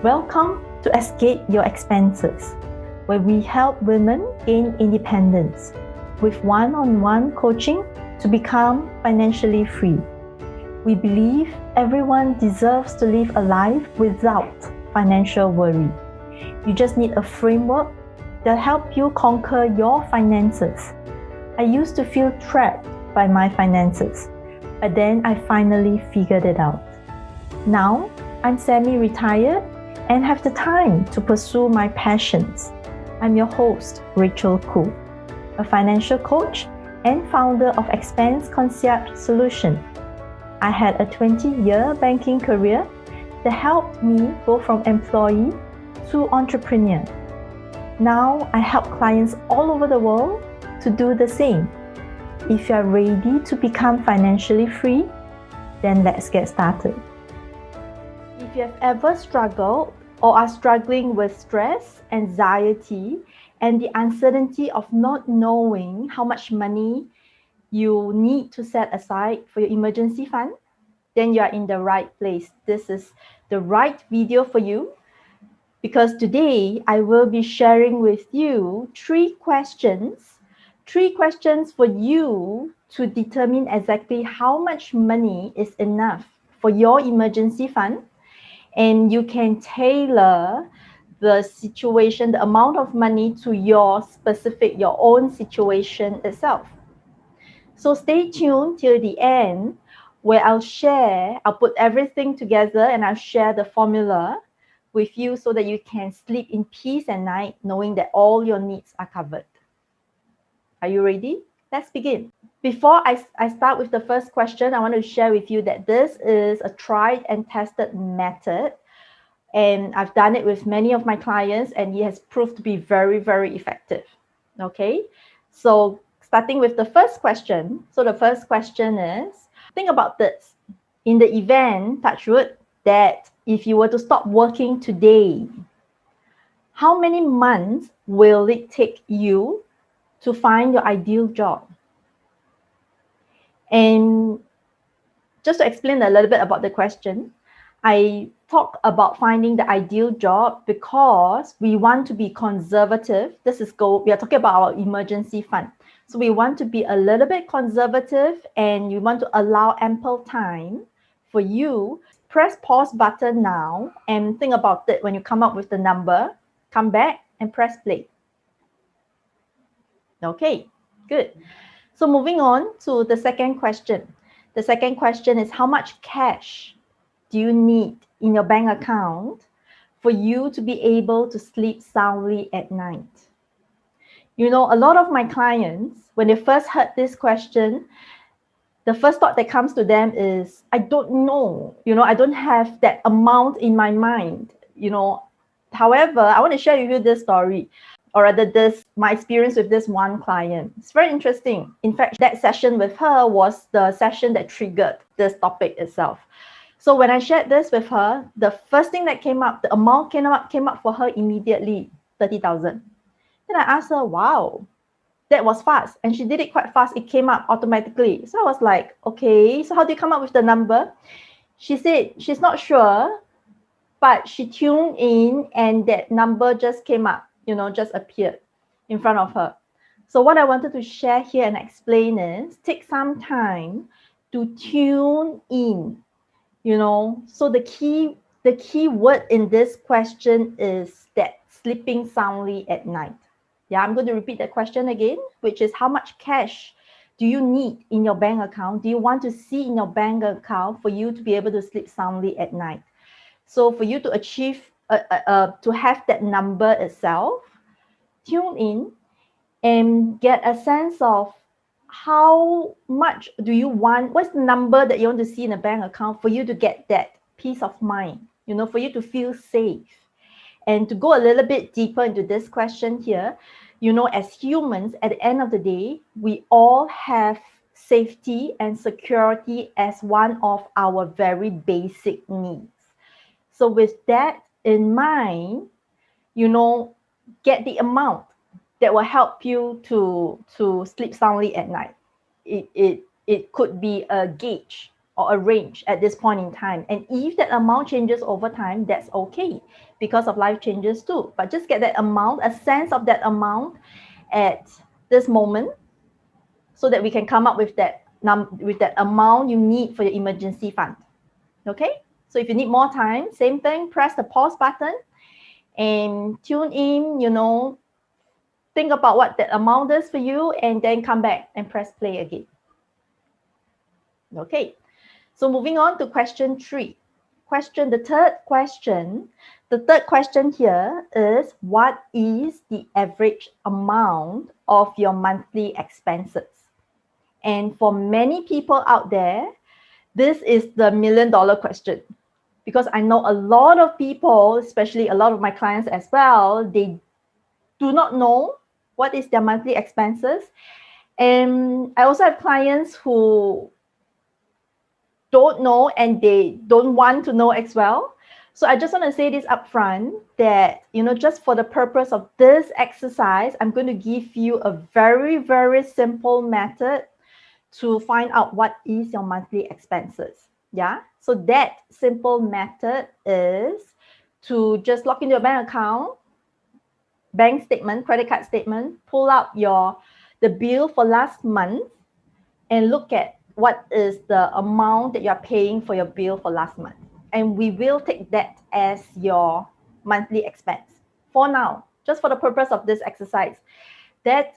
Welcome to Escape Your Expenses, where we help women gain independence with one-on-one coaching to become financially free. We believe everyone deserves to live a life without financial worry. You just need a framework that helps you conquer your finances. I used to feel trapped by my finances, but then I finally figured it out. Now, I'm semi-retired and have the time to pursue my passions. I'm your host, Rachel Koo, a financial coach and founder of Expense Concierge Solution. I had a 20-year banking career that helped me go from employee to entrepreneur. Now I help clients all over the world to do the same. If you're ready to become financially free, then let's get started. If you have ever struggled or are struggling with stress, anxiety, and the uncertainty of not knowing how much money you need to set aside for your emergency fund, then you are in the right place. This is the right video for you, because today I will be sharing with you three questions for you to determine exactly how much money is enough for your emergency fund. And you can tailor the situation, the amount of money to your own situation itself. So stay tuned till the end, where I'll put everything together and I'll share the formula with you so that you can sleep in peace at night, knowing that all your needs are covered. Are you ready? Let's begin. Before I start with the first question, I want to share with you that this is a tried and tested method. And I've done it with many of my clients, and it has proved to be very, very effective. Okay, so starting with the first question. So the first question is, think about this. In the event, touch wood, that if you were to stop working today, how many months will it take you to find your ideal job? And just to explain a little bit about the question, I talk about finding the ideal job because we want to be conservative. We are talking about our emergency fund. So we want to be a little bit conservative, and you want to allow ample time for you. Press pause button now and think about it. When you come up with the number, come back and press play. Okay, good. So moving on to the second question. The second question is, how much cash do you need in your bank account for you to be able to sleep soundly at night? You know, a lot of my clients, when they first heard this question, the first thought that comes to them is, I don't know, I don't have that amount in my mind, However, I want to share with you this story, or rather my experience with this one client. It's very interesting. In fact, that session with her was the session that triggered this topic itself. So when I shared this with her, the first thing that came up, the amount came up for her immediately, 30,000. Then I asked her, wow, that was fast. And she did it quite fast. It came up automatically. So I was like, okay, so how do you come up with the number? She said she's not sure, but she tuned in and that number just came up, just appeared in front of her. So what I wanted to share here and explain is, take some time to tune in. So the key word in this question is that sleeping soundly at night. Yeah, I'm going to repeat that question again, which is, how much cash do you need in your bank account? Do you want to see in your bank account for you to be able to sleep soundly at night? So for you to achieve, to have that number itself, tune in and get a sense of how much do you want, what's the number that you want to see in a bank account for you to get that peace of mind, for you to feel safe. And to go a little bit deeper into this question here, as humans, at the end of the day, we all have safety and security as one of our very basic needs. So with that in mind, get the amount that will help you to sleep soundly at night. It could be a gauge, or a range at this point in time. And if that amount changes over time, that's okay, because of life changes too. But just get that amount, a sense of that amount at this moment, so that we can come up with that amount you need for your emergency fund. Okay? So if you need more time, same thing, press the pause button and tune in, think about what that amount is for you, and then come back and press play again. Okay, so moving on to question 3. The third question here is, what is the average amount of your monthly expenses? And for many people out there, this is the $1 million question, because I know a lot of people, especially a lot of my clients as well, they do not know what is their monthly expenses. And I also have clients who don't know, and they don't want to know as well. So I just want to say this upfront, that, just for the purpose of this exercise, I'm going to give you a very, very simple method to find out what is your monthly expenses. Yeah. So that simple method is to just log into your bank account, bank statement, credit card statement, pull out the bill for last month, and look at what is the amount that you're paying for your bill for last month. And we will take that as your monthly expense for now, just for the purpose of this exercise. That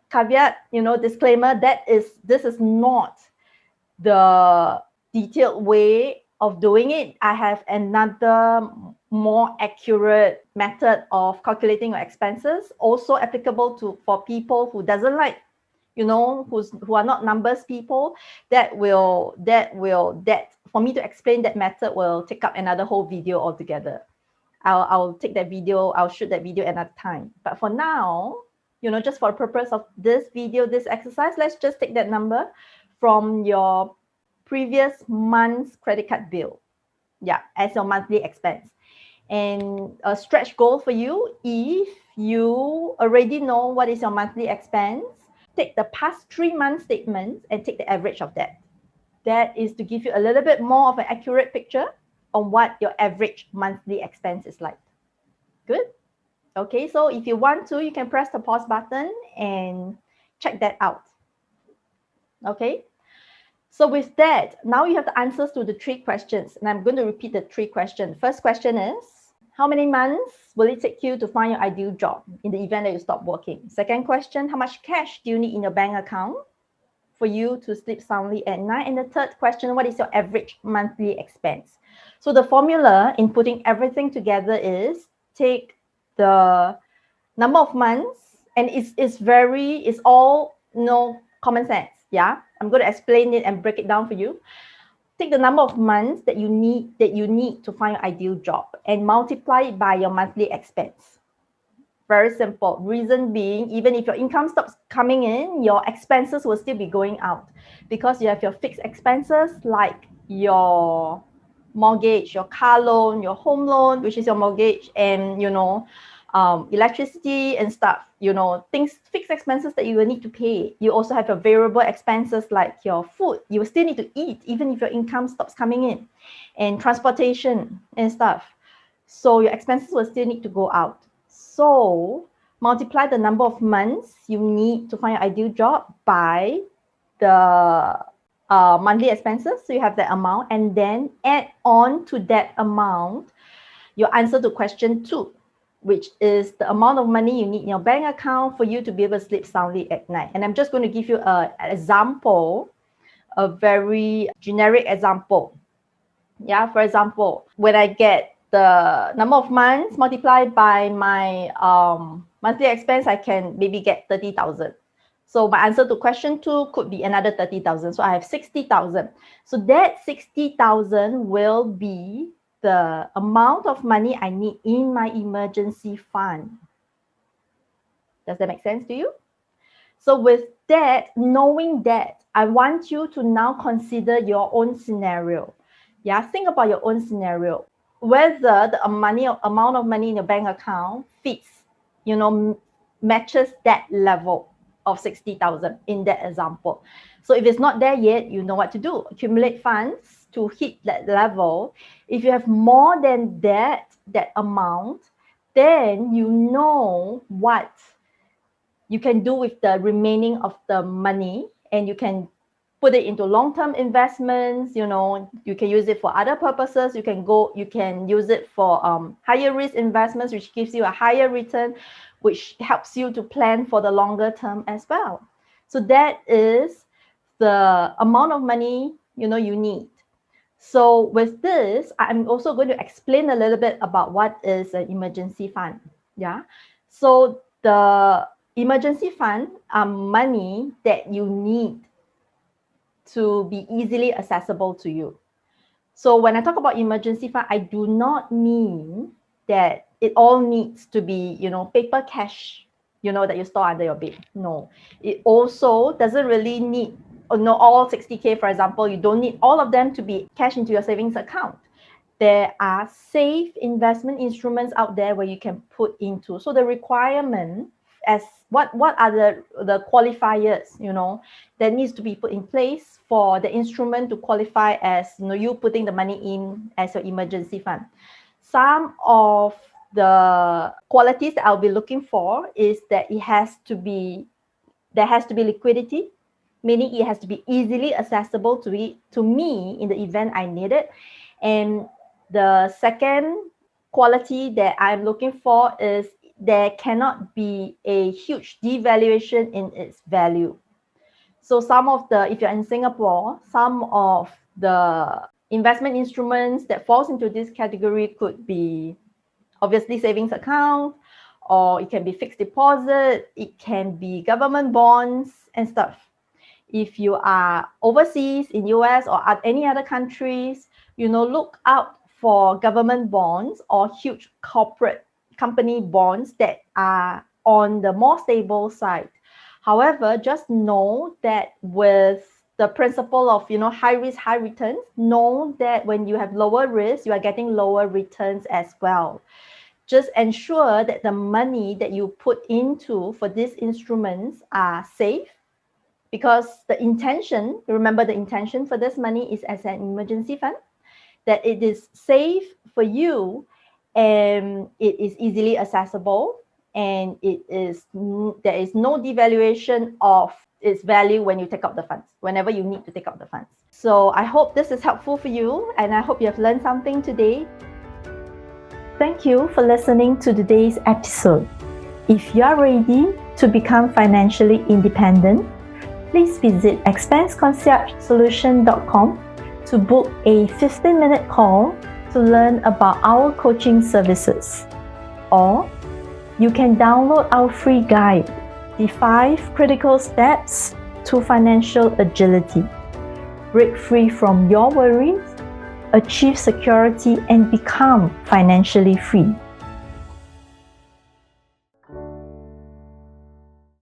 caveat, disclaimer, this is not the detailed way of doing it. I have another more accurate method of calculating your expenses, also applicable for people who doesn't like, who are not numbers people. For me to explain that method will take up another whole video altogether. I'll take that video, I'll shoot that video another time. But for now, just for the purpose of this video, this exercise, let's just take that number from your previous month's credit card bill, as your monthly expense. And a stretch goal for you, if you already know what is your monthly expense, take the past 3 month statements and take the average of that. That is to give you a little bit more of an accurate picture on what your average monthly expense is like. Good? Okay, so if you want to, you can press the pause button and check that out. Okay, so with that, now you have the answers to the 3 questions, and I'm going to repeat the 3 questions. First question is, how many months will it take you to find your ideal job in the event that you stop working? Second question, how much cash do you need in your bank account for you to sleep soundly at night? And the third question, what is your average monthly expense? So the formula in putting everything together is, take the number of months, and it's all common sense. Yeah, I'm going to explain it and break it down for you. Take the number of months that you need to find your ideal job and multiply it by your monthly expense. Very simple. Reason being, even if your income stops coming in, your expenses will still be going out, because you have your fixed expenses like your mortgage, your car loan, your home loan, which is your mortgage, and electricity and stuff, things, fixed expenses that you will need to pay. You also have your variable expenses like your food. You will still need to eat even if your income stops coming in, and transportation and stuff. So your expenses will still need to go out. So multiply the number of months you need to find your ideal job by the monthly expenses. So you have that amount, and then add on to that amount your answer to question 2, which is the amount of money you need in your bank account for you to be able to sleep soundly at night. And I'm just going to give you an example, a very generic example. Yeah, for example, when I get the number of months multiplied by my monthly expense, I can maybe get 30,000. So my answer to question 2 could be another 30,000. So I have 60,000. So that 60,000 will be the amount of money I need in my emergency fund. Does that make sense to you? So with that, knowing that, I want you to now consider your own scenario. Yeah, think about your own scenario. Whether the amount of money in your bank account fits, matches that level of 60,000 in that example. So if it's not there yet, you know what to do. Accumulate funds to hit that level. If you have more than that amount, then you know what you can do with the remaining of the money, and you can put it into long-term investments. You can use it for other purposes. You can use it for higher risk investments, which gives you a higher return, which helps you to plan for the longer term as well. So that is the amount of money you need. So with this, I'm also going to explain a little bit about what is an emergency fund. Yeah. So the emergency fund are money that you need to be easily accessible to you. So when I talk about emergency fund, I do not mean that it all needs to be, paper cash, that you store under your bed. No, it also doesn't really need, all 60K, for example, you don't need all of them to be cash into your savings account. There are safe investment instruments out there where you can put into. So the requirement as what are the qualifiers, that needs to be put in place for the instrument to qualify as, you putting the money in as your emergency fund. Some of the qualities that I'll be looking for is that there has to be liquidity, meaning it has to be easily accessible to me in the event I need it. And the second quality that I'm looking for is there cannot be a huge devaluation in its value. So if you're in Singapore, some of the investment instruments that falls into this category could be obviously savings account, or it can be fixed deposit, it can be government bonds and stuff. If you are overseas in US or at any other countries, look out for government bonds or huge corporate company bonds that are on the more stable side. However, just know that with the principle of, high risk, high returns, know that when you have lower risk, you are getting lower returns as well. Just ensure that the money that you put into for these instruments are safe, because remember the intention for this money is as an emergency fund, that it is safe for you and it is easily accessible, and there is no devaluation of its value when you take out the funds, whenever you need to take out the funds. So I hope this is helpful for you, and I hope you have learned something today. Thank you for listening to today's episode. If you are ready to become financially independent, please visit expenseconciergesolution.com to book a 15-minute call to learn about our coaching services. Or you can download our free guide, The 5 Critical Steps to Financial Agility. Break free from your worries, achieve security, and become financially free.